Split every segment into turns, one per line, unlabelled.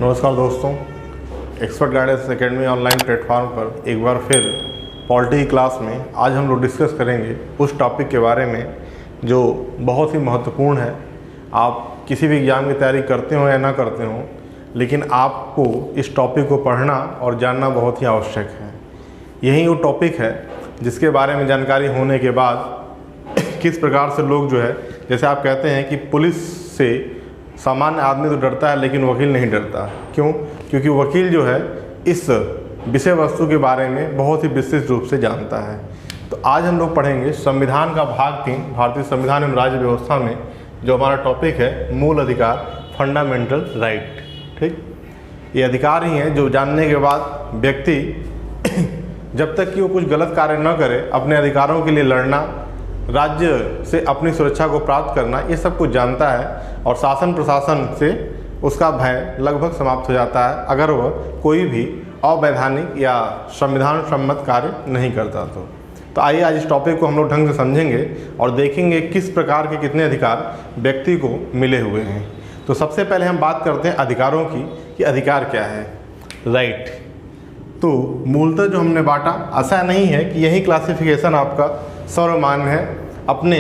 नमस्कार दोस्तों, expert guidance academy online platform पर एक बार फिर पॉलिटी क्लास में आज हम लोग डिस्कस करेंगे उस टॉपिक के बारे में जो बहुत ही महत्वपूर्ण है। आप किसी भी एग्ज़ाम की तैयारी करते हो या ना करते हो, लेकिन आपको इस टॉपिक को पढ़ना और जानना बहुत ही आवश्यक है। यही वो टॉपिक है जिसके बारे में जानकारी होने के बाद किस प्रकार से लोग जो है, जैसे आप कहते हैं कि पुलिस से सामान्य आदमी तो डरता है लेकिन वकील नहीं डरता। क्यों? क्योंकि वकील जो है इस विषय वस्तु के बारे में बहुत ही विशिष्ट रूप से जानता है। तो आज हम लोग पढ़ेंगे संविधान का भाग 3, भारतीय संविधान एवं राज्य व्यवस्था में जो हमारा टॉपिक है मूल अधिकार, फंडामेंटल राइट। ठीक, ये अधिकार ही हैं जो जानने के बाद व्यक्ति जब तक कि वो कुछ गलत कार्य न करे, अपने अधिकारों के लिए लड़ना, राज्य से अपनी सुरक्षा को प्राप्त करना, ये सब कुछ जानता है और शासन प्रशासन से उसका भय लगभग समाप्त हो जाता है अगर वह कोई भी अवैधानिक या संविधान सम्मत कार्य नहीं करता। तो आइए आज इस टॉपिक को हम लोग ढंग से समझेंगे और देखेंगे किस प्रकार के कितने अधिकार व्यक्ति को मिले हुए हैं। तो सबसे पहले हम बात करते हैं अधिकारों की कि अधिकार क्या है। राइट, तो मूलतः जो हमने बांटा, ऐसा नहीं है कि यही क्लासिफिकेशन आपका सर्वमान्य है। अपने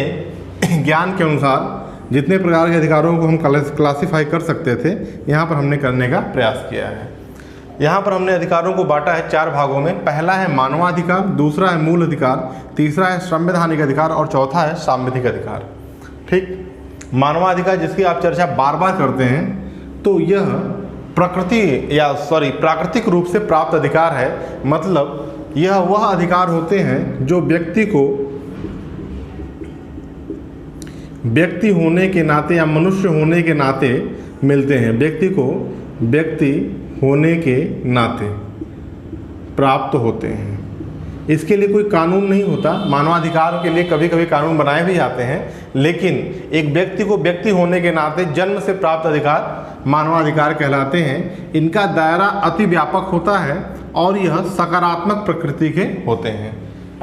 ज्ञान के अनुसार जितने प्रकार के अधिकारों को हम क्लासिफाई कर सकते थे, यहाँ पर हमने करने का प्रयास किया है। यहाँ पर हमने अधिकारों को बांटा है 4 भागों में। पहला है मानवाधिकार, दूसरा है मूल अधिकार, तीसरा है संवैधानिक अधिकार और चौथा है सांविधिक अधिकार। ठीक, मानवाधिकार जिसकी आप चर्चा बार बार करते हैं, तो यह प्राकृतिक रूप से प्राप्त अधिकार है। मतलब यह वह अधिकार होते हैं जो व्यक्ति होने के नाते या मनुष्य होने के नाते मिलते हैं। व्यक्ति होने के नाते प्राप्त होते हैं। इसके लिए कोई कानून नहीं होता। मानवाधिकार के लिए कभी कभी कानून बनाए भी जाते हैं, लेकिन एक व्यक्ति को व्यक्ति होने के नाते जन्म से प्राप्त अधिकार मानवाधिकार कहलाते हैं। इनका दायरा अति व्यापक होता है और यह सकारात्मक प्रकृति के होते हैं।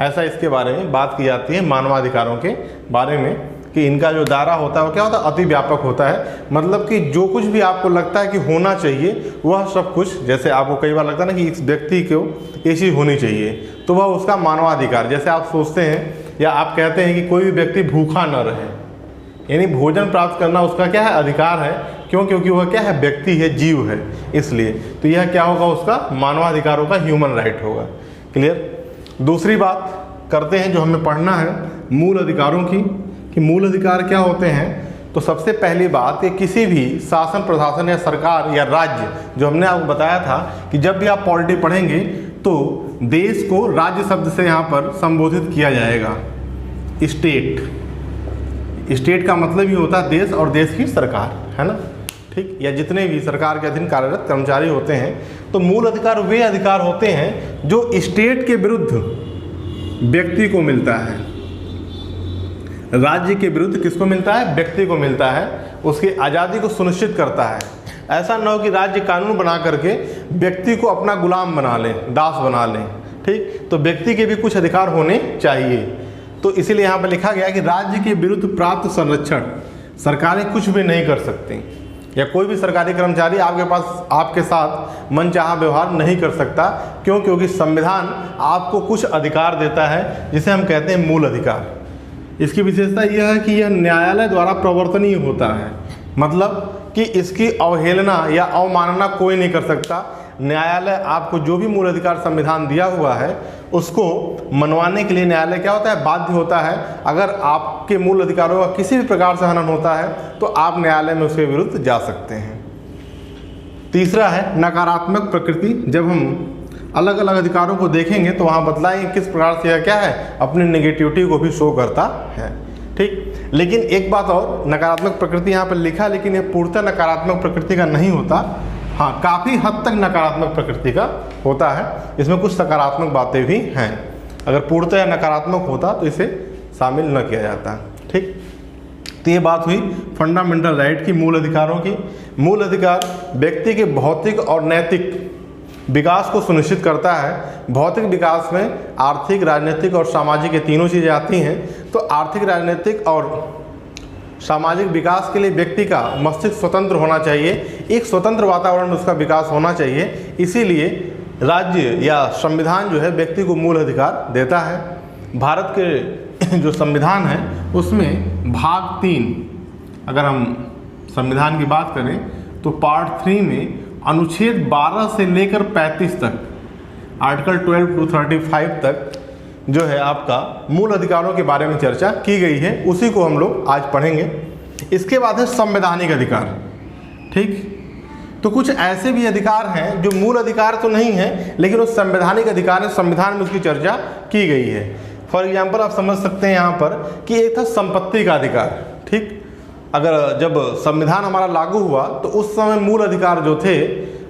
ऐसा इसके बारे में बात की जाती है मानवाधिकारों के बारे में कि इनका जो दायरा होता है वो क्या होता है, अति व्यापक होता है। मतलब कि जो कुछ भी आपको लगता है कि होना चाहिए वह सब कुछ, जैसे आपको कई बार लगता है ना कि इस व्यक्ति को ये चीज़ होनी चाहिए, तो वह उसका मानवाधिकार। जैसे आप सोचते हैं या आप कहते हैं कि कोई भी व्यक्ति भूखा न रहे, यानी भोजन प्राप्त करना उसका क्या है, अधिकार है। क्यों? क्योंकि वह क्या है, व्यक्ति है, जीव है, इसलिए। तो यह क्या होगा, उसका मानवाधिकारों का ह्यूमन राइट होगा। क्लियर? दूसरी बात करते हैं जो हमें पढ़ना है मूल अधिकारों की, कि मूल अधिकार क्या होते हैं। तो सबसे पहली बात कि किसी भी शासन प्रशासन या सरकार या राज्य, जो हमने आपको बताया था कि जब भी आप पॉलिटी पढ़ेंगे तो देश को राज्य शब्द से यहाँ पर संबोधित किया जाएगा। स्टेट का मतलब ही होता है देश और देश की सरकार, है ना। ठीक, या जितने भी सरकार के अधीन कार्यरत कर्मचारी होते हैं। तो मूल अधिकार वे अधिकार होते हैं जो स्टेट के विरुद्ध व्यक्ति को मिलता है। राज्य के विरुद्ध किसको मिलता है, व्यक्ति को मिलता है। उसकी आज़ादी को सुनिश्चित करता है। ऐसा न हो कि राज्य कानून बना करके व्यक्ति को अपना गुलाम बना लें, दास बना लें। ठीक, तो व्यक्ति के भी कुछ अधिकार होने चाहिए। तो इसीलिए यहाँ पर लिखा गया कि राज्य के विरुद्ध प्राप्त संरक्षण सरकारें कुछ भी नहीं कर सकती, या कोई भी सरकारी कर्मचारी आपके साथ मनचाहा व्यवहार नहीं कर सकता। क्यों? क्योंकि संविधान आपको कुछ अधिकार देता है जिसे हम कहते हैं मूल अधिकार। इसकी विशेषता यह है कि यह न्यायालय द्वारा प्रवर्तनीय होता है। मतलब कि इसकी अवहेलना या अवमानना कोई नहीं कर सकता। न्यायालय आपको जो भी मूल अधिकार संविधान दिया हुआ है उसको मनवाने के लिए न्यायालय क्या होता है, बाध्य होता है। अगर आपके मूल अधिकारों का किसी भी प्रकार से हनन होता है तो आप न्यायालय में उसके विरुद्ध जा सकते हैं। तीसरा है नकारात्मक प्रकृति। जब हम अलग अलग अधिकारों को देखेंगे तो वहाँ बतलाएंगे किस प्रकार से यह क्या है, अपनी नेगेटिविटी को भी शो करता है। ठीक, लेकिन एक बात और, नकारात्मक प्रकृति यहाँ पर लिखा, लेकिन यह पूर्णतः नकारात्मक प्रकृति का नहीं होता। हाँ, काफ़ी हद तक नकारात्मक प्रकृति का होता है। इसमें कुछ सकारात्मक बातें भी हैं। अगर पूर्णतः नकारात्मक होता तो इसे शामिल न किया जाता। ठीक, तो ये बात हुई फंडामेंटल राइट की, मूल अधिकारों की। मूल अधिकार व्यक्ति के भौतिक और नैतिक विकास को सुनिश्चित करता है। भौतिक विकास में आर्थिक, राजनीतिक और सामाजिक ये तीनों चीज़ें आती हैं। तो आर्थिक, राजनीतिक और सामाजिक विकास के लिए व्यक्ति का मस्तिष्क स्वतंत्र होना चाहिए, एक स्वतंत्र वातावरण में उसका विकास होना चाहिए। इसीलिए राज्य या संविधान जो है व्यक्ति को मूल अधिकार देता है। भारत के जो संविधान है उसमें भाग 3, अगर हम संविधान की बात करें तो पार्ट 3 में अनुच्छेद 12 से लेकर 35 तक, आर्टिकल 12 to 35 तक जो है आपका मूल अधिकारों के बारे में चर्चा की गई है, उसी को हम लोग आज पढ़ेंगे। इसके बाद है संवैधानिक अधिकार। ठीक, तो कुछ ऐसे भी अधिकार हैं जो मूल अधिकार तो नहीं है लेकिन वो संवैधानिक अधिकार है, संविधान में उसकी चर्चा की गई है। फॉर एग्जाम्पल आप समझ सकते हैं यहाँ पर कि एक था संपत्ति का अधिकार। ठीक, अगर जब संविधान हमारा लागू हुआ तो उस समय मूल अधिकार जो थे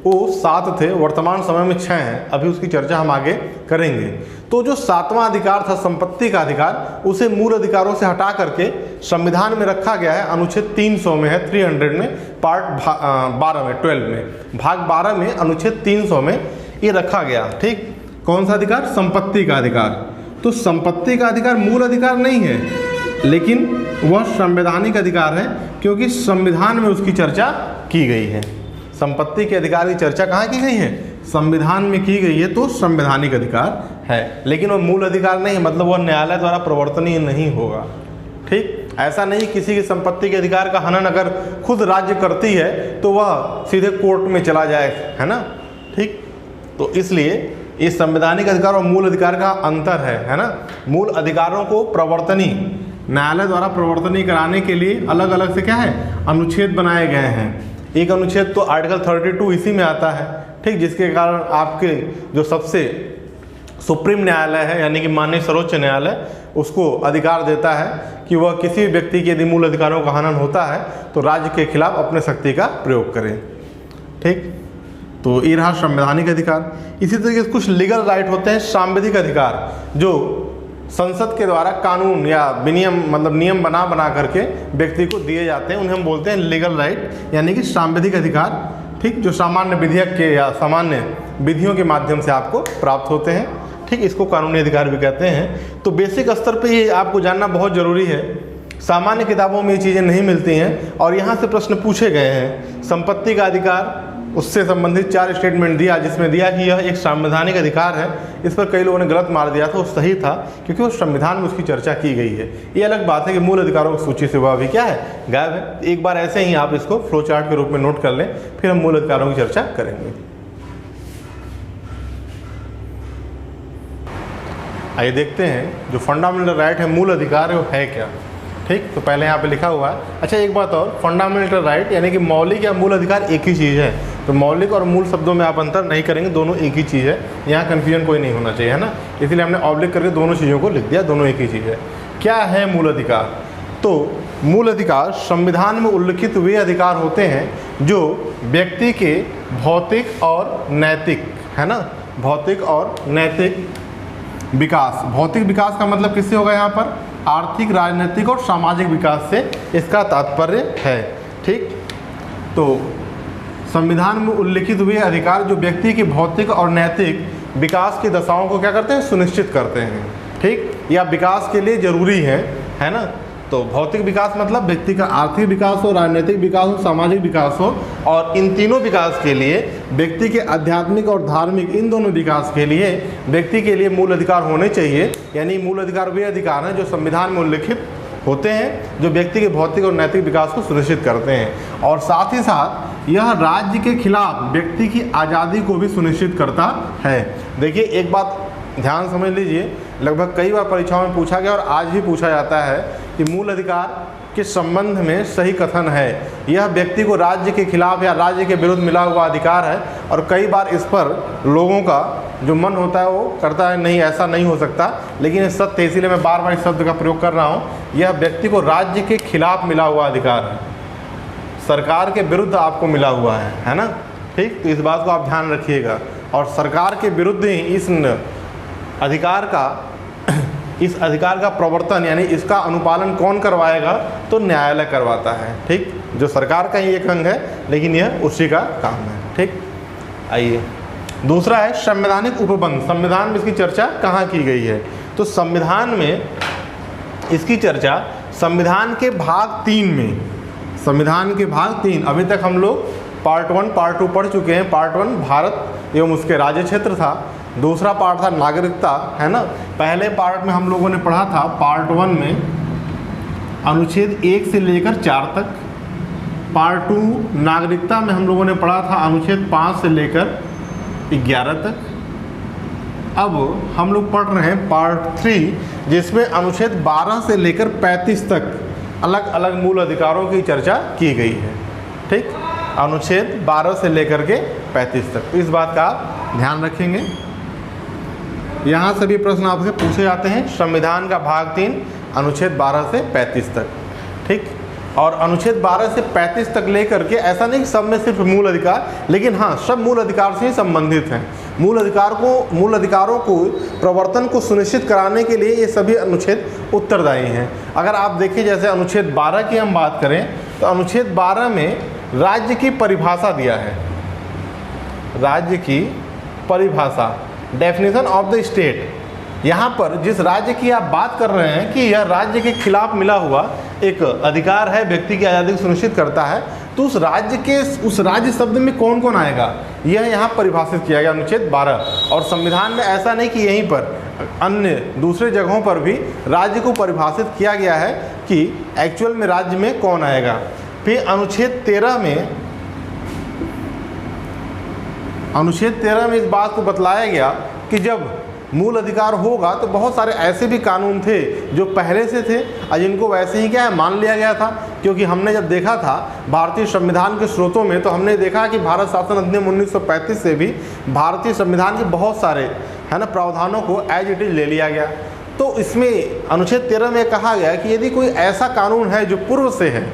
वो 7 थे, वर्तमान समय में 6 हैं, अभी उसकी चर्चा हम आगे करेंगे। तो जो 7वां अधिकार था संपत्ति का अधिकार, उसे मूल अधिकारों से हटा करके संविधान में रखा गया है, अनुच्छेद 300 में है, 300 में, पार्ट 12 में, 12 में, भाग 12 में, अनुच्छेद 300 में ये रखा गया। ठीक, कौन सा अधिकार? संपत्ति का अधिकार। तो संपत्ति का अधिकार मूल अधिकार नहीं है लेकिन वह संवैधानिक अधिकार है क्योंकि संविधान में उसकी चर्चा की गई है। संपत्ति के अधिकार की चर्चा कहाँ की गई है? संविधान में की गई है, तो संवैधानिक अधिकार है, लेकिन वह मूल अधिकार नहीं है, मतलब वह न्यायालय द्वारा प्रवर्तनीय नहीं होगा। ठीक, ऐसा नहीं किसी की संपत्ति के अधिकार का हनन अगर खुद राज्य करती है तो वह सीधे कोर्ट में चला जाए, है ना। ठीक, तो इसलिए इस संवैधानिक अधिकार और मूल अधिकार का अंतर है ना। मूल अधिकारों को प्रवर्तनीय, न्यायालय द्वारा प्रवर्तनीय कराने के लिए अलग अलग से क्या है, अनुच्छेद बनाए गए हैं। एक अनुच्छेद तो आर्टिकल 32 इसी में आता है। ठीक, जिसके कारण आपके जो सबसे सुप्रीम न्यायालय है यानी कि माननीय सर्वोच्च न्यायालय उसको अधिकार देता है कि वह किसी भी व्यक्ति के यदि मूल अधिकारों का हनन होता है तो राज्य के खिलाफ अपने शक्ति का प्रयोग करें। ठीक, तो ये रहा संवैधानिक अधिकार। इसी तरीके से कुछ लीगल राइट होते हैं, सांविधिक अधिकार, जो संसद के द्वारा कानून या विनियम मतलब नियम बना करके व्यक्ति को दिए जाते हैं, उन्हें हम बोलते हैं लीगल राइट यानी कि सांविधिक अधिकार। ठीक, जो सामान्य विधेयक के या सामान्य विधियों के माध्यम से आपको प्राप्त होते हैं। ठीक, इसको कानूनी अधिकार भी कहते हैं। तो बेसिक स्तर पे ये आपको जानना बहुत ज़रूरी है, सामान्य किताबों में ये चीज़ें नहीं मिलती हैं और यहाँ से प्रश्न पूछे गए हैं। संपत्ति का अधिकार, उससे संबंधित 4 स्टेटमेंट दिया जिसमें दिया कि यह एक संवैधानिक अधिकार है। इस पर कई लोगों ने गलत मार दिया था, वो सही था क्योंकि वो संविधान में उसकी चर्चा की गई है। ये अलग बात है कि मूल अधिकारों की सूची से वह भी क्या है, गायब है। एक बार ऐसे ही आप इसको फ्लो चार्ट के रूप में नोट कर लें, फिर हम मूल अधिकारों की चर्चा करेंगे। आइए देखते हैं जो फंडामेंटल राइट है, मूल अधिकार है, वो है क्या। ठीक, तो पहले यहाँ पे लिखा हुआ है। अच्छा, एक बात और, फंडामेंटल राइट यानी कि मौलिक या मूल अधिकार एक ही चीज़ है। तो मौलिक और मूल शब्दों में आप अंतर नहीं करेंगे, दोनों एक ही चीज़ है। यहाँ कन्फ्यूजन कोई नहीं होना चाहिए, है ना। इसलिए हमने ऑब्लिक करके दोनों चीज़ों को लिख दिया, दोनों एक ही चीज़ है। क्या है मूल अधिकार? तो मूल अधिकार संविधान में उल्लिखित वे अधिकार होते हैं जो व्यक्ति के भौतिक और नैतिक, है ना, भौतिक और नैतिक विकास। भौतिक विकास का मतलब किससे होगा यहाँ पर? आर्थिक, राजनीतिक और सामाजिक विकास से इसका तात्पर्य है। ठीक, तो संविधान में उल्लिखित हुए अधिकार जो व्यक्ति के भौतिक और नैतिक विकास की दशाओं को क्या करते हैं, सुनिश्चित करते हैं। ठीक, या विकास के लिए जरूरी है ना। तो भौतिक विकास मतलब व्यक्ति का आर्थिक विकास हो, राजनीतिक विकास हो, सामाजिक विकास हो, और इन तीनों विकास के लिए व्यक्ति के आध्यात्मिक और धार्मिक, इन दोनों विकास के लिए व्यक्ति के लिए मूल अधिकार होने चाहिए। यानी मूल अधिकार वे अधिकार हैं जो संविधान में उल्लिखित होते हैं, जो व्यक्ति के भौतिक और नैतिक विकास को सुनिश्चित करते हैं। और साथ ही साथ यह राज्य के खिलाफ व्यक्ति की आज़ादी को भी सुनिश्चित करता है। देखिए, एक बात ध्यान समझ लीजिए, लगभग कई बार परीक्षाओं में पूछा गया और आज भी पूछा जाता है कि मूल अधिकार के संबंध में सही कथन है, यह व्यक्ति को राज्य के खिलाफ या राज्य के विरुद्ध मिला हुआ अधिकार है। और कई बार इस पर लोगों का जो मन होता है वो करता है, नहीं ऐसा नहीं हो सकता, लेकिन ये सत्य है, इसीलिए मैं बार बार इस शब्द का प्रयोग कर रहा हूँ। यह व्यक्ति को राज्य के खिलाफ मिला हुआ अधिकार है, सरकार के विरुद्ध आपको मिला हुआ है ना। ठीक, तो इस बात को आप ध्यान रखिएगा। और सरकार के विरुद्ध ही इस अधिकार का प्रवर्तन यानी इसका अनुपालन कौन करवाएगा, तो न्यायालय करवाता है। ठीक, जो सरकार का ही एक अंग है लेकिन यह उसी का काम है। ठीक, आइए दूसरा है संवैधानिक उपबंध। संविधान में इसकी चर्चा कहाँ की गई है? तो संविधान में इसकी चर्चा संविधान के भाग 3 में, संविधान के भाग 3, अभी तक हम लोग पार्ट 1 पार्ट 2 पढ़ चुके हैं। पार्ट 1 भारत एवं उसके राज्य क्षेत्र था, दूसरा पार्ट था नागरिकता, है ना। पहले पार्ट में हम लोगों ने पढ़ा था पार्ट 1 में अनुच्छेद 1 से लेकर 4 तक। पार्ट 2 नागरिकता में हम लोगों ने पढ़ा था अनुच्छेद 5 से लेकर 11 तक। अब हम लोग पढ़ रहे हैं पार्ट 3, जिसमें अनुच्छेद 12 से लेकर 35 तक अलग अलग मूल अधिकारों की चर्चा की गई है। ठीक, अनुच्छेद 12 से लेकर के 35 तक, तो इस बात का आप ध्यान रखेंगे। यहाँ सभी प्रश्न आपसे पूछे जाते हैं। संविधान का भाग 3 अनुच्छेद 12 से 35 तक। ठीक, और अनुच्छेद 12 से 35 तक लेकर के, ऐसा नहीं कि सब में सिर्फ मूल अधिकार, लेकिन हाँ सब मूल अधिकार से ही संबंधित हैं। मूल अधिकारों को प्रवर्तन को सुनिश्चित कराने के लिए ये सभी अनुच्छेद उत्तरदायी हैं। अगर आप देखिए जैसे अनुच्छेद 12 की हम बात करें तो अनुच्छेद 12 में राज्य की परिभाषा दिया है। राज्य की परिभाषा, डेफिनेशन ऑफ द स्टेट। यहाँ पर जिस राज्य की आप बात कर रहे हैं कि यह राज्य के खिलाफ मिला हुआ एक अधिकार है, व्यक्ति की आज़ादी को सुनिश्चित करता है, तो उस राज्य शब्द में कौन कौन आएगा, यह यहाँ परिभाषित किया गया अनुच्छेद 12। और संविधान में ऐसा नहीं कि यहीं पर, अन्य दूसरे जगहों पर भी राज्य को परिभाषित किया गया है कि एक्चुअल में राज्य में कौन आएगा। फिर अनुच्छेद 13 में इस बात को बतलाया गया कि जब मूल अधिकार होगा तो बहुत सारे ऐसे भी कानून थे जो पहले से थे और जिनको वैसे ही क्या है मान लिया गया था। क्योंकि हमने जब देखा था भारतीय संविधान के स्रोतों में, तो हमने देखा कि भारत शासन अधिनियम 1935 से भी भारतीय संविधान के बहुत सारे, है ना, प्रावधानों को एज इट इज ले लिया गया। तो इसमें अनुच्छेद 13 में कहा गया कि यदि कोई ऐसा कानून है जो पूर्व से है,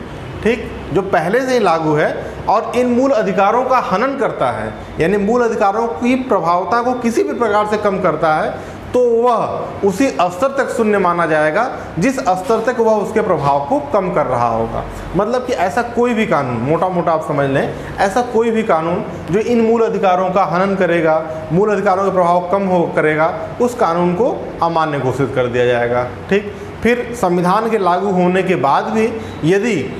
ठीक, जो पहले से ही लागू है और इन मूल अधिकारों का हनन करता है, यानी मूल अधिकारों की प्रभावता को किसी भी प्रकार से कम करता है, तो वह उसी स्तर तक शून्य माना जाएगा जिस स्तर तक वह उसके प्रभाव को कम कर रहा होगा। मतलब कि ऐसा कोई भी कानून, मोटा मोटा आप समझ लें, ऐसा कोई भी कानून जो इन मूल अधिकारों का हनन करेगा, मूल अधिकारों का प्रभाव कम करेगा, उस कानून को अमान्य घोषित कर दिया जाएगा। ठीक, फिर संविधान के लागू होने के बाद भी यदि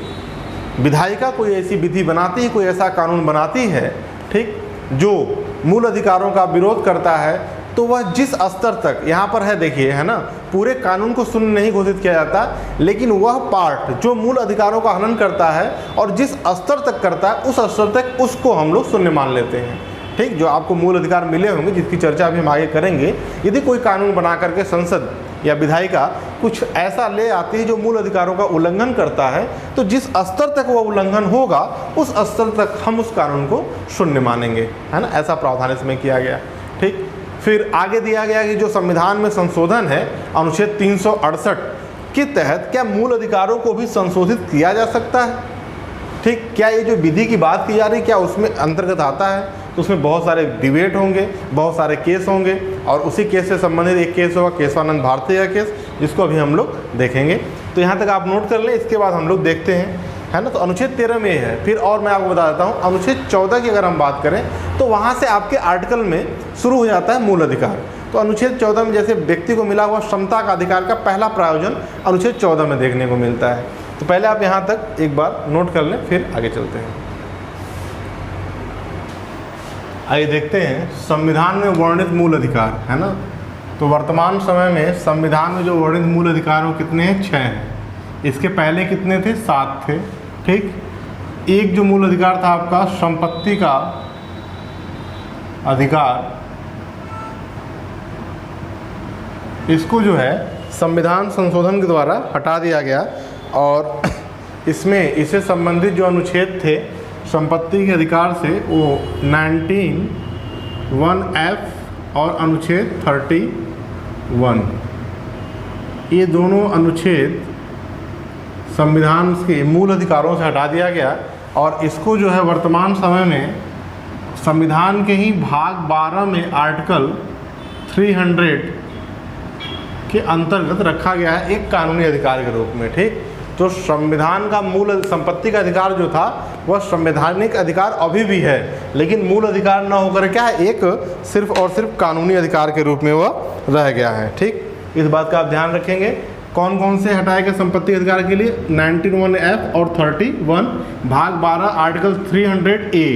विधायिका कोई ऐसी विधि बनाती है, कोई ऐसा कानून बनाती है, ठीक, जो मूल अधिकारों का विरोध करता है, तो वह जिस स्तर तक, यहाँ पर है देखिए, है ना, पूरे कानून को शून्य नहीं घोषित किया जाता, लेकिन वह पार्ट जो मूल अधिकारों का हनन करता है और जिस स्तर तक करता है उस स्तर तक उसको हम लोग शून्य मान लेते हैं। ठीक, जो आपको मूल अधिकार मिले होंगे, जिसकी चर्चा अभी हम आगे करेंगे, यदि कोई कानून बना करके संसद या विधायिका कुछ ऐसा ले आती है जो मूल अधिकारों का उल्लंघन करता है, तो जिस स्तर तक वह उल्लंघन होगा उस स्तर तक हम उस कानून को शून्य मानेंगे, है ना। ऐसा प्रावधान इसमें किया गया। ठीक, फिर आगे दिया गया कि जो संविधान में संशोधन है अनुच्छेद 368 के तहत क्या मूल अधिकारों को भी संशोधित किया जा सकता है। ठीक, क्या ये जो विधि की बात की जा रही है क्या उसमें अंतर्गत आता है, तो उसमें बहुत सारे डिबेट होंगे, बहुत सारे केस होंगे, और उसी केस से संबंधित एक केस होगा केशवानंद भारती का केस, जिसको अभी हम लोग देखेंगे। तो यहाँ तक आप नोट कर लें, इसके बाद हम लोग देखते हैं, है ना। तो अनुच्छेद 13 में है। फिर और मैं आपको बता देता हूँ, अनुच्छेद 14 की अगर हम बात करें तो वहाँ से आपके आर्टिकल में शुरू हो जाता है मूल अधिकार। तो अनुच्छेद 14 में जैसे व्यक्ति को मिला हुआ समता का अधिकार का पहला प्रायोजन अनुच्छेद 14 में देखने को मिलता है। तो पहले आप यहाँ तक एक बार नोट कर लें, फिर आगे चलते हैं। आइए देखते हैं संविधान में वर्णित मूल अधिकार, है ना। तो वर्तमान समय में संविधान में जो वर्णित मूल अधिकार वो कितने हैं, 6 हैं। इसके पहले कितने थे, 7 थे। ठीक, एक जो मूल अधिकार था आपका संपत्ति का अधिकार, इसको जो है संविधान संशोधन के द्वारा हटा दिया गया, और इसमें इससे संबंधित जो अनुच्छेद थे संपत्ति के अधिकार से, वो 19(1)(f) और अनुच्छेद 31, ये दोनों अनुच्छेद संविधान के मूल अधिकारों से हटा दिया गया, और इसको जो है वर्तमान समय में संविधान के ही भाग 12 में आर्टिकल 300 के अंतर्गत रखा गया है एक कानूनी अधिकार के रूप में। ठीक, तो संविधान का मूल संपत्ति का अधिकार जो था वह संवैधानिक अधिकार अभी भी है, लेकिन मूल अधिकार न होकर क्या है, एक सिर्फ और सिर्फ कानूनी अधिकार के रूप में वह रह गया है। ठीक, इस बात का आप ध्यान रखेंगे। कौन कौन से हटाए गए संपत्ति अधिकार के लिए? 91F और 31 भाग 12 आर्टिकल 300A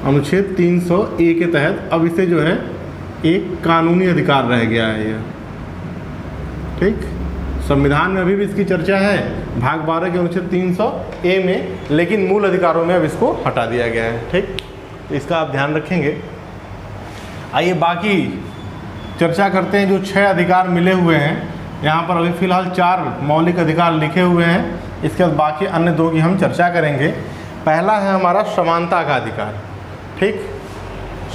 अनुच्छेद 300A के तहत अब इसे जो है एक कानूनी अधिकार रह गया है यह। ठीक, संविधान में अभी भी इसकी चर्चा है भाग 12 के अनुच्छेद 300A में, लेकिन मूल अधिकारों में अब इसको हटा दिया गया है। ठीक, तो इसका आप ध्यान रखेंगे। आइए बाकी चर्चा करते हैं। जो 6 अधिकार मिले हुए हैं यहाँ पर, अभी फ़िलहाल 4 मौलिक अधिकार लिखे हुए हैं, इसके बाद बाकी अन्य 2 की हम चर्चा करेंगे। पहला है हमारा समानता का अधिकार। ठीक,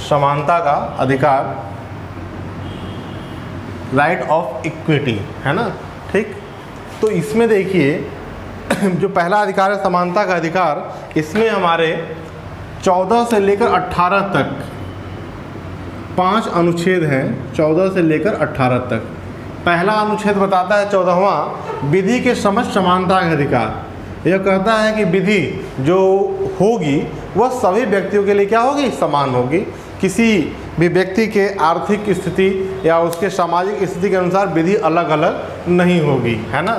समानता का अधिकार, राइट ऑफ इक्विटी, है ना। ठीक, तो इसमें देखिए जो पहला अधिकार है समानता का अधिकार, इसमें हमारे 14 से लेकर 18 तक 5 अनुच्छेद हैं, 14 से लेकर 18 तक। पहला अनुच्छेद बताता है 14वां, विधि के समक्ष समानता का अधिकार। यह कहता है कि विधि जो होगी वह सभी व्यक्तियों के लिए क्या होगी? समान होगी। किसी भी व्यक्ति के आर्थिक स्थिति या उसके सामाजिक स्थिति के अनुसार विधि अलग अलग नहीं होगी, है ना।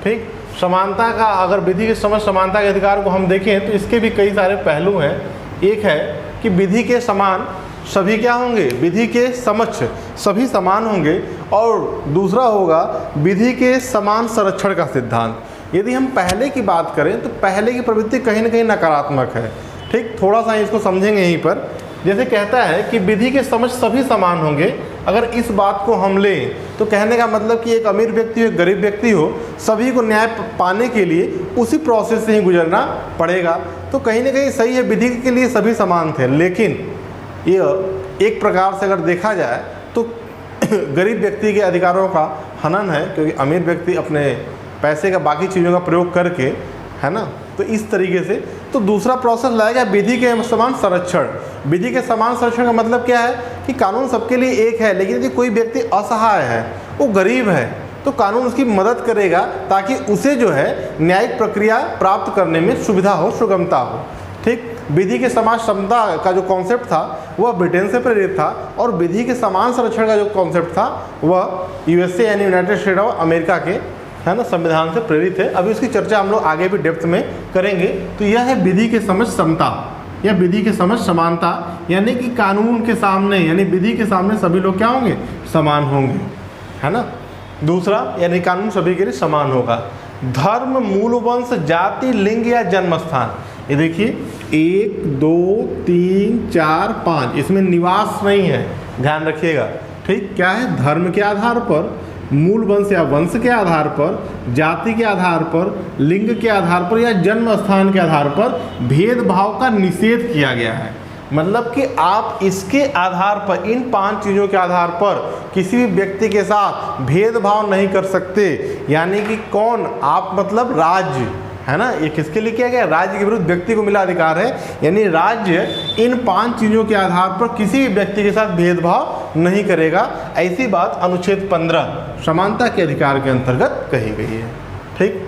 ठीक, समानता का, अगर विधि के समक्ष समानता के अधिकार को हम देखें तो इसके भी कई सारे पहलू हैं। एक है कि विधि के समान सभी क्या होंगे? विधि के समक्ष सभी समान होंगे। और दूसरा होगा विधि के समान संरक्षण का सिद्धांत। यदि हम पहले की बात करें तो पहले की प्रवृत्ति कहीं ना कहीं नकारात्मक है। ठीक, थोड़ा सा इसको समझेंगे यहीं पर। जैसे कहता है कि विधि के समक्ष सभी समान होंगे, अगर इस बात को हम लें तो कहने का मतलब कि एक अमीर व्यक्ति हो, एक गरीब व्यक्ति हो, सभी को न्याय पाने के लिए उसी प्रोसेस से ही गुजरना पड़ेगा। तो कहीं ना कहीं सही है, विधि के लिए सभी समान थे। लेकिन यह एक प्रकार से अगर देखा जाए तो गरीब व्यक्ति के अधिकारों का हनन है, क्योंकि अमीर व्यक्ति अपने पैसे का बाकी चीज़ों का प्रयोग करके, है ना, तो इस तरीके से। तो दूसरा प्रोसेस लाएगा विधि के समान संरक्षण। विधि के समान संरक्षण का मतलब क्या है कि कानून सबके लिए एक है, लेकिन यदि कोई व्यक्ति असहाय है, वो गरीब है, तो कानून उसकी मदद करेगा ताकि उसे जो है न्यायिक प्रक्रिया प्राप्त करने में सुविधा हो, सुगमता हो। ठीक, विधि के समान समता का जो कॉन्सेप्ट था वह ब्रिटेन से प्रेरित था, और विधि के समान संरक्षण का जो कॉन्सेप्ट था वह यूएसए यानी यूनाइटेड स्टेट ऑफ अमेरिका के, है ना, संविधान से प्रेरित है। अभी उसकी चर्चा हम लोग आगे भी डेप्थ में करेंगे। तो यह है विधि के समक्ष समता या विधि के समक्ष समानता, यानी कि कानून के सामने, यानी विधि के सामने सभी लोग क्या होंगे? समान होंगे, है ना। दूसरा, यानी कानून सभी के लिए समान होगा। धर्म, मूल वंश, जाति, लिंग या जन्म स्थान, ये देखिए 1 2 3 4 5, इसमें निवास नहीं है, ध्यान रखिएगा। ठीक, क्या है? धर्म के आधार पर, मूल वंश या वंश के आधार पर, जाति के आधार पर, लिंग के आधार पर या जन्म स्थान के आधार पर भेदभाव का निषेध किया गया है। मतलब कि आप इसके आधार पर, इन 5 चीज़ों के आधार पर किसी भी व्यक्ति के साथ भेदभाव नहीं कर सकते। यानी कि कौन? आप, मतलब राज्य, है ना। ये किसके लिए किया गया? राज्य के विरुद्ध व्यक्ति को मिला अधिकार है। यानी राज्य इन 5 चीज़ों के आधार पर किसी भी व्यक्ति के साथ भेदभाव नहीं करेगा। ऐसी बात अनुच्छेद 15 समानता के अधिकार के अंतर्गत कही गई है। ठीक,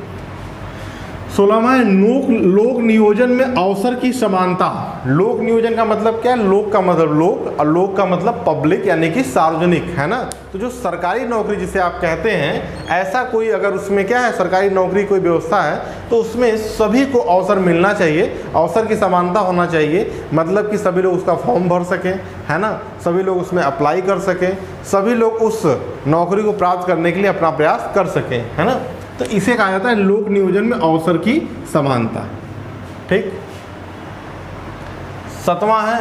16वां है लोक नियोजन में अवसर की समानता। लोक नियोजन का मतलब क्या है? लोक का मतलब लोक, और लोक का मतलब पब्लिक, यानी कि सार्वजनिक, है ना। तो जो सरकारी नौकरी जिसे आप कहते हैं, ऐसा कोई अगर उसमें क्या है, सरकारी नौकरी कोई व्यवस्था है, तो उसमें सभी को अवसर मिलना चाहिए, अवसर की समानता होना चाहिए। मतलब कि सभी लोग उसका फॉर्म भर सकें, है ना, सभी लोग उसमें अप्लाई कर सकें, सभी लोग उस नौकरी को प्राप्त करने के लिए अपना प्रयास कर सकें, है ना। तो इसे कहा जाता है लोक नियोजन में अवसर की समानता। ठीक, 7वां है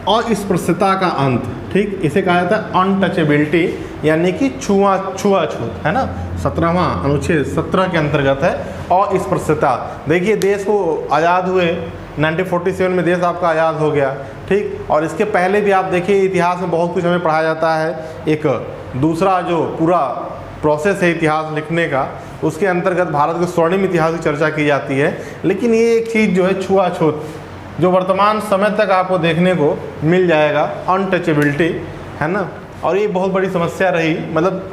अस्पृश्यता का अंत। ठीक, इसे कहा जाता है अनटचेबिलिटी, यानी कि छुआछूत, है ना। 17वां अनुच्छेद 17 के अंतर्गत है अस्पृश्यता। देखिए, देश को आज़ाद हुए 1947 में देश आपका आज़ाद हो गया। ठीक, और इसके पहले भी आप देखिए इतिहास में बहुत कुछ हमें पढ़ाया जाता है। एक दूसरा जो पूरा प्रोसेस है इतिहास लिखने का, उसके अंतर्गत भारत के स्वर्णिम इतिहास की चर्चा की जाती है। लेकिन ये एक चीज़ जो है छुआछूत, जो वर्तमान समय तक आपको देखने को मिल जाएगा, अनटचेबिलिटी, है ना। और ये बहुत बड़ी समस्या रही। मतलब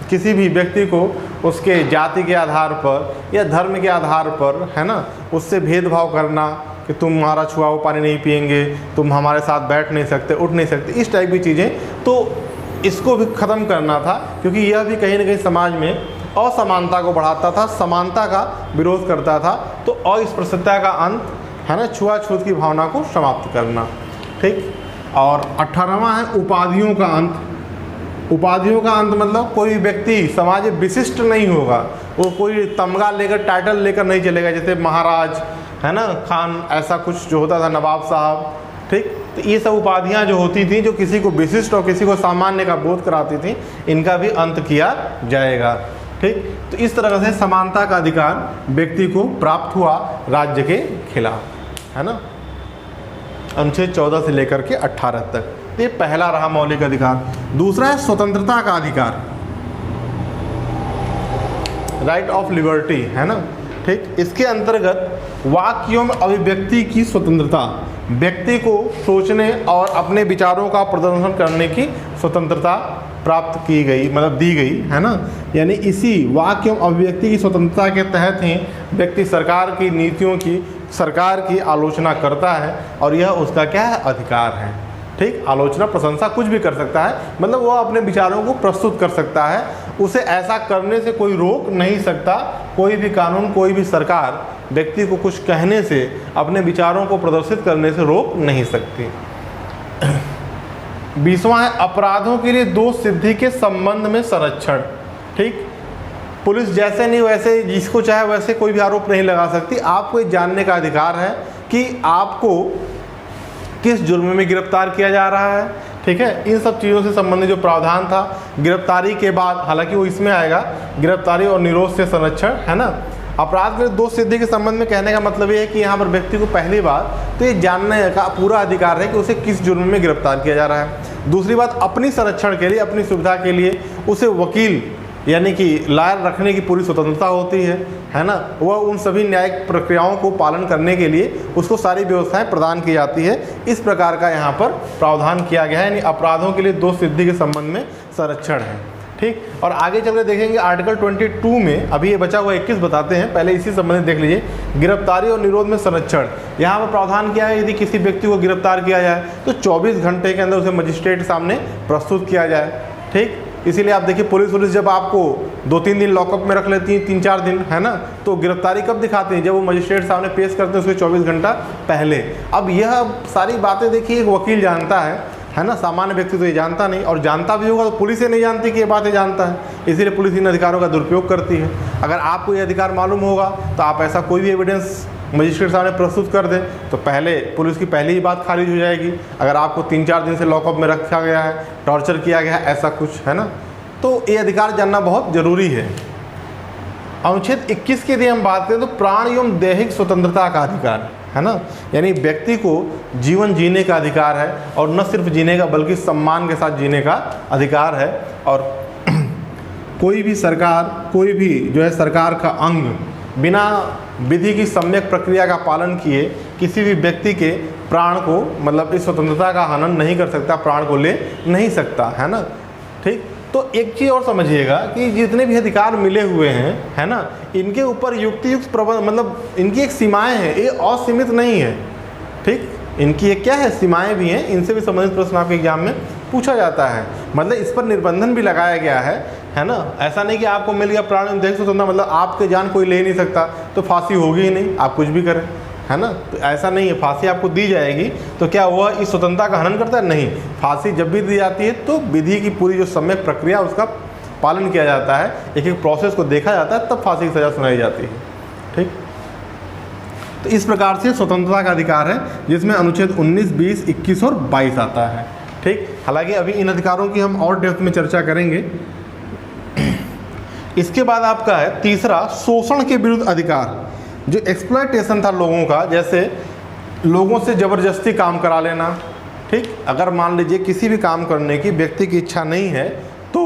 किसी भी व्यक्ति को उसके जाति के आधार पर या धर्म के आधार पर, है ना, उससे भेदभाव करना कि तुम्हारा छुआ हुआ पानी नहीं पिएंगे, तुम हमारे साथ बैठ नहीं सकते, उठ नहीं सकते, इस टाइप की चीज़ें। तो इसको भी ख़त्म करना था, क्योंकि यह भी कहीं ना कहीं समाज में असमानता को बढ़ाता था, समानता का विरोध करता था। तो अस्पृश्यता का अंत है ना, छुआछूत की भावना को समाप्त करना। ठीक। और 18वां है उपाधियों का अंत। उपाधियों का अंत मतलब कोई व्यक्ति समाज में विशिष्ट नहीं होगा, वो कोई तमगा लेकर टाइटल लेकर नहीं चलेगा, जैसे महाराज है ना, खान, ऐसा कुछ जो होता था, नवाब साहब। ठीक। तो ये सब उपाधियां जो होती थी, जो किसी को विशिष्ट और किसी को सामान्य का बोध कराती थी, इनका भी अंत किया जाएगा। ठीक। तो इस तरह से समानता का अधिकार व्यक्ति को प्राप्त हुआ राज्य के खिलाफ, है ना, अनुच्छेद 14 से लेकर के 18 तक। ये पहला रहा मौलिक अधिकार। दूसरा है स्वतंत्रता का अधिकार, राइट ऑफ लिबर्टी, है ना। ठीक। इसके अंतर्गत वाक एवं अभिव्यक्ति की स्वतंत्रता, व्यक्ति को सोचने और अपने विचारों का प्रदर्शन करने की स्वतंत्रता प्राप्त की गई, मतलब दी गई, है ना। यानी इसी वाक एवं अभिव्यक्ति की स्वतंत्रता के तहत ही व्यक्ति सरकार की नीतियों की, सरकार की आलोचना करता है, और यह उसका क्या है, अधिकार है। ठीक। आलोचना, प्रशंसा कुछ भी कर सकता है, मतलब वो अपने विचारों को प्रस्तुत कर सकता है, उसे ऐसा करने से कोई रोक नहीं सकता। कोई भी कानून, कोई भी सरकार व्यक्ति को कुछ कहने से, अपने विचारों को प्रदर्शित करने से रोक नहीं सकती। 20वां है अपराधों के लिए दोष सिद्धि के संबंध में संरक्षण। ठीक। पुलिस जैसे नहीं वैसे, जिसको चाहे वैसे कोई भी आरोप नहीं लगा सकती। आपको ये जानने का अधिकार है कि आपको किस जुर्म में गिरफ्तार किया जा रहा है। ठीक है। इन सब चीज़ों से संबंधित जो प्रावधान था गिरफ्तारी के बाद, हालांकि वो इसमें आएगा, गिरफ्तारी और निरोध से संरक्षण, है ना। अपराध के दोष सिद्धि के संबंध में कहने का मतलब ये है कि यहाँ पर व्यक्ति को पहली बात तो ये जानने का पूरा अधिकार है कि उसे किस जुर्म में गिरफ्तार किया जा रहा है। दूसरी बात, अपनी संरक्षण के लिए, अपनी सुविधा के लिए उसे वकील यानी कि लायर रखने की पूरी स्वतंत्रता होती है ना। वह उन सभी न्यायिक प्रक्रियाओं को पालन करने के लिए उसको सारी व्यवस्थाएं प्रदान की जाती है। इस प्रकार का यहाँ पर प्रावधान किया गया है, यानी अपराधों के लिए दोष सिद्धि के संबंध में संरक्षण है। ठीक। और आगे चल कर देखेंगे आर्टिकल 22 में, अभी ये बचा हुआ 21 बताते हैं, पहले इसी संबंधित देख लीजिए। गिरफ्तारी और निरोध में संरक्षण, यहाँ पर प्रावधान किया है, यदि किसी व्यक्ति को गिरफ्तार किया जाए तो 24 घंटे के अंदर उसे मजिस्ट्रेट के सामने प्रस्तुत किया जाए। ठीक। इसीलिए आप देखिए पुलिस जब आपको 2-3 दिन लॉकअप में रख लेती है, 3-4 दिन, है ना, तो गिरफ्तारी कब दिखाते हैं, जब वो मजिस्ट्रेट सामने पेश करते हैं उसके 24 घंटा पहले। अब यह सारी बातें देखिए एक वकील जानता है ना, सामान्य व्यक्ति तो ये जानता नहीं, और जानता भी होगा तो पुलिस ये नहीं जानती कि ये बातें जानता है, इसीलिए पुलिस इन अधिकारों का दुरुपयोग करती है। अगर आपको ये अधिकार मालूम होगा तो आप ऐसा कोई भी एविडेंस मजिस्ट्रेट सामने प्रस्तुत कर दें तो पहले पुलिस की पहली ही बात खारिज हो जाएगी। अगर आपको 3-4 दिन से लॉकअप में रखा गया है, टॉर्चर किया गया है, ऐसा कुछ, है ना, तो ये अधिकार जानना बहुत जरूरी है। अनुच्छेद 21 की यदि हम बात करें तो प्राण एवं दैहिक स्वतंत्रता का अधिकार, है ना, यानी व्यक्ति को जीवन जीने का अधिकार है, और न सिर्फ जीने का बल्कि सम्मान के साथ जीने का अधिकार है। और कोई भी सरकार, कोई भी जो है सरकार का अंग बिना विधि की सम्यक प्रक्रिया का पालन किए किसी भी व्यक्ति के प्राण को, मतलब इस स्वतंत्रता का हनन नहीं कर सकता, प्राण को ले नहीं सकता, है ना। ठीक। तो एक चीज़ और समझिएगा कि जितने भी अधिकार मिले हुए हैं, है ना, इनके ऊपर युक्तियुक्त प्रबंध, मतलब इनकी एक सीमाएं हैं, ये असीमित नहीं है। ठीक। इनकी एक क्या है, सीमाएं भी हैं, इनसे भी संबंधित प्रश्न आपके एग्जाम में पूछा जाता है। मतलब इस पर निर्बंधन भी लगाया गया है ना। ऐसा नहीं कि आपको मिल गया प्राण दैहिक स्वतंत्रता, मतलब आपके जान कोई ले नहीं सकता तो फांसी होगी ही नहीं, आप कुछ भी करें, है ना। तो ऐसा नहीं है, फांसी आपको दी जाएगी तो क्या वह इस स्वतंत्रता का हनन करता है, नहीं। फांसी जब भी दी जाती है तो विधि की पूरी जो सम्यक प्रक्रिया उसका पालन किया जाता है, एक एक प्रोसेस को देखा जाता है, तब फांसी की सज़ा सुनाई जाती है। ठीक। तो इस प्रकार से स्वतंत्रता का अधिकार है, जिसमें अनुच्छेद 19, 20, 21 और 22 आता है। ठीक। हालांकि अभी इन अधिकारों की हम और डेप्थ में चर्चा करेंगे। इसके बाद आपका है तीसरा, शोषण के विरुद्ध अधिकार, जो एक्सप्लॉयटेशन था लोगों का, जैसे लोगों से ज़बरदस्ती काम करा लेना। ठीक। अगर मान लीजिए किसी भी काम करने की व्यक्ति की इच्छा नहीं है तो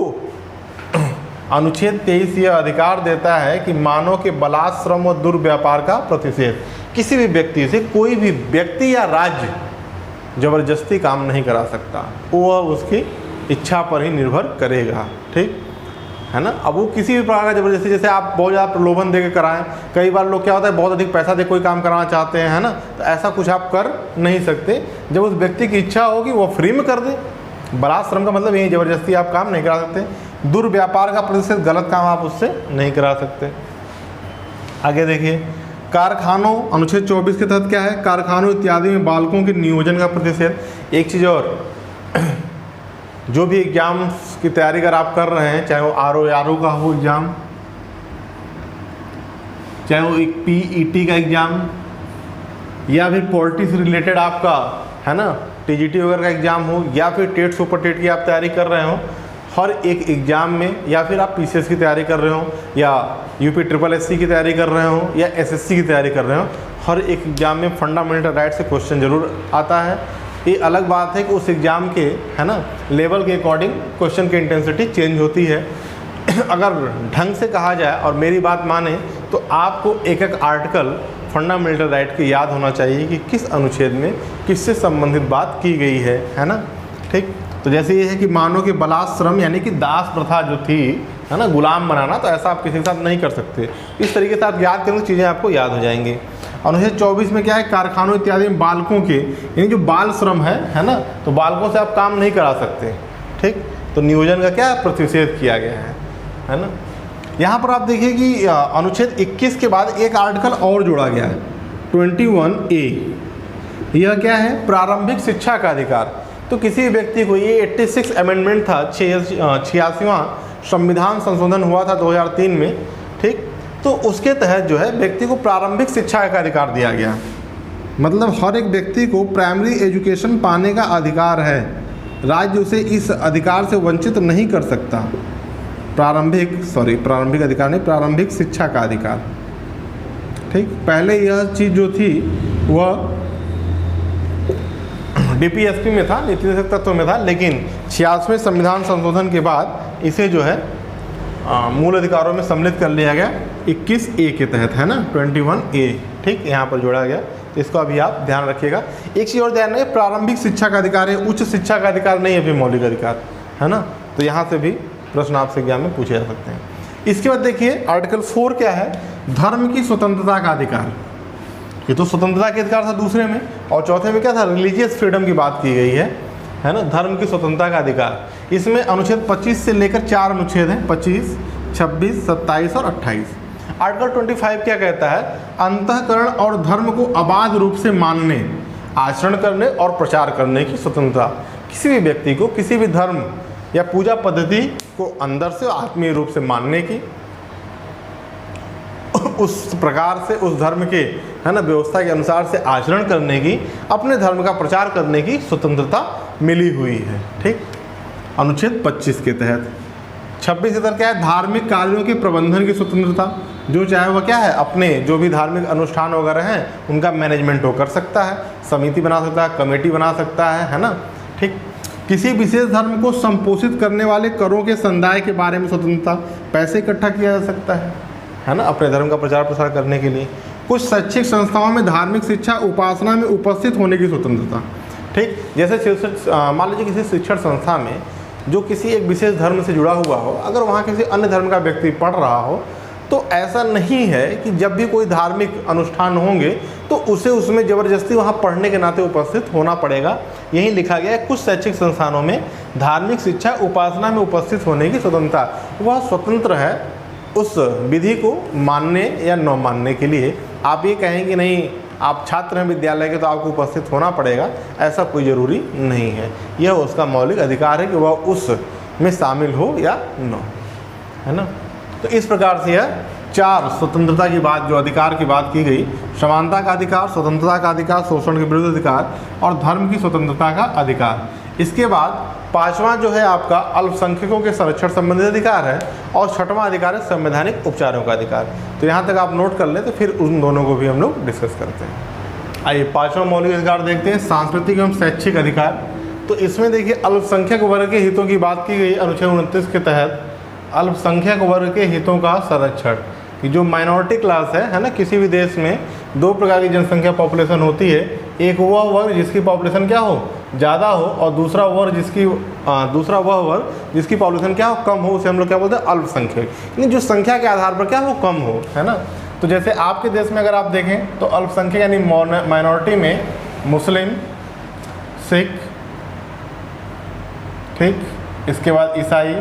अनुच्छेद 23 यह अधिकार देता है कि मानव के बलात्श्रम और दुर्व्यापार का प्रतिषेध, किसी भी व्यक्ति से कोई भी व्यक्ति या राज्य ज़बरदस्ती काम नहीं करा सकता, वह उसकी इच्छा पर ही निर्भर करेगा। ठीक, है ना। अब वो किसी भी प्रकार का ज़बरदस्ती, जैसे आप बहुत ज़्यादा प्रलोभन देकर कराएं, कई बार लोग क्या होता है बहुत अधिक पैसा दे कोई काम कराना चाहते हैं, है ना, तो ऐसा कुछ आप कर नहीं सकते। जब उस व्यक्ति की इच्छा होगी वो फ्री में कर दे। बलात्श्रम का मतलब यही, ज़बरदस्ती आप काम नहीं करा सकते। दुर्व्यापार का प्रतिशत, गलत काम आप उससे नहीं करा सकते। आगे देखिए, कारखानों, अनुच्छेद 24 के तहत क्या है, कारखानों इत्यादि में बालकों के नियोजन का प्रतिशत। एक चीज़ और, जो भी एग्जाम्स की तैयारी अगर आप कर रहे हैं, चाहे वो आर का हो एग्ज़ाम, चाहे वो एक PET का एग्ज़ाम, या फिर पॉलिटिक्स रिलेटेड आपका है ना TGT वगैरह का एग्ज़ाम हो, या फिर टेट सुपर टेट की आप तैयारी कर रहे हो, हर एक एग्ज़ाम में, या फिर आप PCS की तैयारी कर रहे हो, या UP SSSC की तैयारी कर रहे हो, या SSC की तैयारी कर रहे हो, हर एक एग्ज़ाम में फंडामेंटल राइट से क्वेश्चन जरूर आता है। ये अलग बात है कि उस एग्ज़ाम के है ना लेवल के अकॉर्डिंग क्वेश्चन की इंटेंसिटी चेंज होती है। अगर ढंग से कहा जाए और मेरी बात माने तो आपको एक एक आर्टिकल फंडामेंटल राइट के याद होना चाहिए कि किस अनुच्छेद में किससे संबंधित बात की गई है ना। ठीक, तो जैसे ये है कि मानव के बलाश्रम यानी कि दास प्रथा जो थी है ना, गुलाम बनाना, तो ऐसा आप किसी के साथ नहीं कर सकते। इस तरीके से आप याद करेंगे, चीज़ें आपको याद हो जाएंगी। अनुच्छेद 24 में क्या है, कारखानों इत्यादि में बालकों के यानी जो बाल श्रम है ना, तो बालकों से आप काम नहीं करा सकते। ठीक, तो नियोजन का क्या प्रतिषेध किया गया है ना। यहाँ पर आप देखिए कि अनुच्छेद 21 के बाद एक आर्टिकल और जोड़ा गया है 21A। यह क्या है, प्रारंभिक शिक्षा का अधिकार। तो किसी व्यक्ति को, ये 86 अमेंडमेंट था, 86वां संविधान संशोधन हुआ था 2003 में। ठीक, तो उसके तहत जो है व्यक्ति को प्रारंभिक शिक्षा का अधिकार दिया गया। मतलब हर एक व्यक्ति को प्राइमरी एजुकेशन पाने का अधिकार है, राज्य उसे इस अधिकार से वंचित नहीं कर सकता। प्रारंभिक अधिकार नहीं, प्रारंभिक शिक्षा का अधिकार। ठीक, पहले यह चीज़ जो थी वह DPSP में था, नीति निर्देशक तत्व में था, लेकिन 86वें संविधान संशोधन के बाद इसे जो है मूल अधिकारों में सम्मिलित कर लिया गया 21A के तहत, है ना, 21A। ठीक, यहाँ पर जोड़ा गया, तो इसको अभी आप ध्यान रखिएगा। एक चीज़ और ध्यान रखिए, प्रारंभिक शिक्षा का अधिकार है, उच्च शिक्षा का अधिकार नहीं है, फिर मौलिक अधिकार है ना। तो यहाँ से भी प्रश्न आपसे एग्जाम में पूछे जा सकते हैं। इसके बाद देखिए आर्टिकल 4 क्या है, धर्म की स्वतंत्रता का अधिकार। ये तो स्वतंत्रता के अधिकार था दूसरे में, और चौथे में क्या था, रिलीजियस फ्रीडम की बात की गई है ना, धर्म की स्वतंत्रता का अधिकार। इसमें अनुच्छेद 25 से लेकर 4 अनुच्छेद हैं, 25, 26, 27 और 28। आर्टिकल 25 क्या कहता है, अंतःकरण और धर्म को अबाध रूप से मानने, आचरण करने और प्रचार करने की स्वतंत्रता। किसी भी व्यक्ति को किसी भी धर्म या पूजा पद्धति को अंदर से आत्मीय रूप से मानने की, उस प्रकार से उस धर्म के है ना व्यवस्था के अनुसार से आचरण करने की, अपने धर्म का प्रचार करने की स्वतंत्रता मिली हुई है। ठीक, अनुच्छेद 25 के तहत। 26 के तहत क्या है, धार्मिक कार्यों के प्रबंधन की स्वतंत्रता। जो चाहे वह क्या है, अपने जो भी धार्मिक अनुष्ठान वगैरह हैं उनका मैनेजमेंट वो कर सकता है, समिति बना सकता है, कमेटी बना सकता है ना। ठीक, किसी विशेष धर्म को संपोषित करने वाले करों के संदाय के बारे में स्वतंत्रता, पैसे इकट्ठा किया जा सकता है ना, अपने धर्म का प्रचार प्रसार करने के लिए। कुछ शैक्षिक संस्थाओं में धार्मिक शिक्षा उपासना में उपस्थित होने की स्वतंत्रता। ठीक, जैसे मान लीजिए किसी शिक्षण संस्था में जो किसी एक विशेष धर्म से जुड़ा हुआ हो, अगर वहाँ किसी अन्य धर्म का व्यक्ति पढ़ रहा हो, तो ऐसा नहीं है कि जब भी कोई धार्मिक अनुष्ठान होंगे तो उसे उसमें ज़बरदस्ती वहाँ पढ़ने के नाते उपस्थित होना पड़ेगा। यही लिखा गया है, कुछ शैक्षिक संस्थानों में धार्मिक शिक्षा उपासना में उपस्थित होने की स्वतंत्रता, वह स्वतंत्र है उस विधि को मानने या न मानने के लिए। आप ये कहें कि नहीं आप छात्र हैं विद्यालय के तो आपको उपस्थित होना पड़ेगा, ऐसा कोई ज़रूरी नहीं है। यह उसका मौलिक अधिकार है कि वह उसमें शामिल हो या न, है ना। तो इस प्रकार से यह 4 स्वतंत्रता की बात, जो अधिकार की बात की गई, समानता का अधिकार, स्वतंत्रता का अधिकार, शोषण के विरुद्ध अधिकार और धर्म की स्वतंत्रता का अधिकार। इसके बाद 5वां जो है आपका अल्पसंख्यकों के संरक्षण संबंधित अधिकार है, और 6वां अधिकार है संवैधानिक उपचारों का अधिकार। तो यहाँ तक आप नोट कर लें, तो फिर उन दोनों को भी हम लोग डिस्कस करते हैं। आइए 5वां मौलिक अधिकार देखते हैं, सांस्कृतिक एवं शैक्षिक अधिकार। तो इसमें देखिए अल्पसंख्यक वर्ग के हितों की बात की गई अनुच्छेद 29 के तहत। अल्पसंख्यक वर्ग के हितों का संरक्षण, कि जो माइनॉरिटी क्लास है ना, किसी भी देश में 2 प्रकार की जनसंख्या पॉपुलेशन होती है, एक वह वर्ग जिसकी पॉपुलेशन क्या हो, ज़्यादा हो, और दूसरा वह वर्ग जिसकी पॉपुलेशन क्या हो, कम हो, उसे हम लोग क्या बोलते हैं, अल्पसंख्यक। यानी जो संख्या के आधार पर क्या हो, कम हो, है ना। तो जैसे आपके देश में अगर आप देखें तो अल्पसंख्यक यानी माइनॉरिटी में मुस्लिम, सिख, ठीक, इसके बाद ईसाई,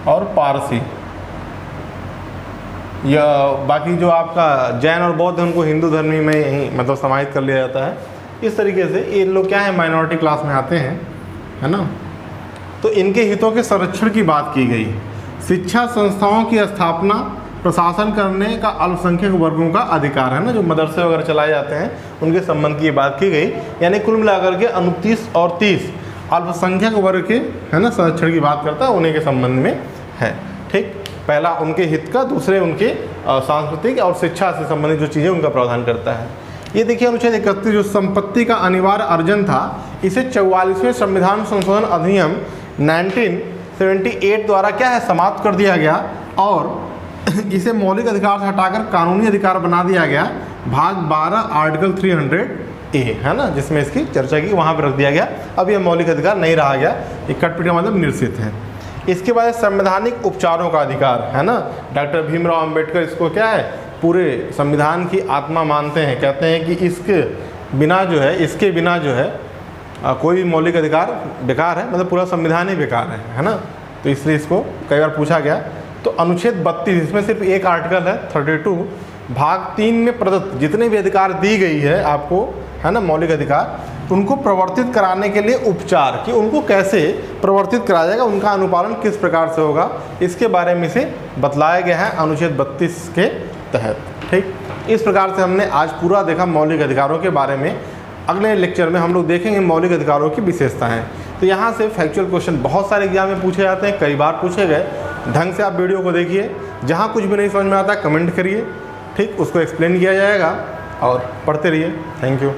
और पारसी। या बाकी जो आपका जैन और बौद्ध उनको हिंदू धर्मी में ही मतलब समाहित कर लिया जाता है। इस तरीके से ये लोग क्या है, माइनॉरिटी क्लास में आते हैं, है ना। तो इनके हितों के संरक्षण की बात की गई। शिक्षा संस्थाओं की स्थापना, प्रशासन करने का अल्पसंख्यक वर्गों का अधिकार है ना, जो मदरसे वगैरह चलाए जाते हैं उनके संबंध की बात की गई। यानी कुल मिलाकर के 29 और 30 अल्पसंख्यक वर्ग के, है ना, संरक्षण की बात करता है, उन्हीं के संबंध में है। ठीक, पहला उनके हित का, दूसरे उनके सांस्कृतिक और शिक्षा से संबंधित जो चीज़ें उनका प्रावधान करता है। ये देखिए अनुच्छेद 31 जो संपत्ति का अनिवार्य अर्जन था, इसे 44वें संविधान संशोधन अधिनियम 1978 द्वारा क्या है, समाप्त कर दिया गया और इसे मौलिक अधिकार से हटाकर कानूनी अधिकार बना दिया गया। भाग 12 आर्टिकल 300A, है ना, जिसमें इसकी चर्चा की, वहाँ पर रख दिया गया। अब यह मौलिक अधिकार नहीं रहा गया, ये कटपीट का मतलब निरसित है। इसके बाद संवैधानिक उपचारों का अधिकार, है ना, डॉक्टर भीमराव अंबेडकर इसको क्या है, पूरे संविधान की आत्मा मानते हैं। कहते हैं कि इसके बिना जो है, इसके बिना जो है कोई भी मौलिक अधिकार बेकार है, मतलब पूरा संविधान ही बेकार है ना। तो इसलिए इसको कई बार पूछा गया। तो अनुच्छेद 32, इसमें सिर्फ एक आर्टिकल है 32, भाग 3 में प्रदत्त जितने भी अधिकार दी गई है आपको, है ना, मौलिक अधिकार, उनको प्रवर्तित कराने के लिए उपचार, कि उनको कैसे प्रवर्तित कराया जाएगा, उनका अनुपालन किस प्रकार से होगा, इसके बारे में से बतलाया गया है अनुच्छेद 32 के तहत। ठीक, इस प्रकार से हमने आज पूरा देखा मौलिक अधिकारों के बारे में। अगले लेक्चर में हम लोग देखेंगे मौलिक अधिकारों की विशेषताएं। तो यहाँ से फैक्चुअल क्वेश्चन बहुत सारे एग्जाम में पूछे जाते हैं, कई बार पूछे गए। ढंग से आप वीडियो को देखिए, जहाँ कुछ भी नहीं समझ में आता कमेंट करिए, ठीक, उसको एक्सप्लेन किया जाएगा और पढ़ते रहिए। Thank you.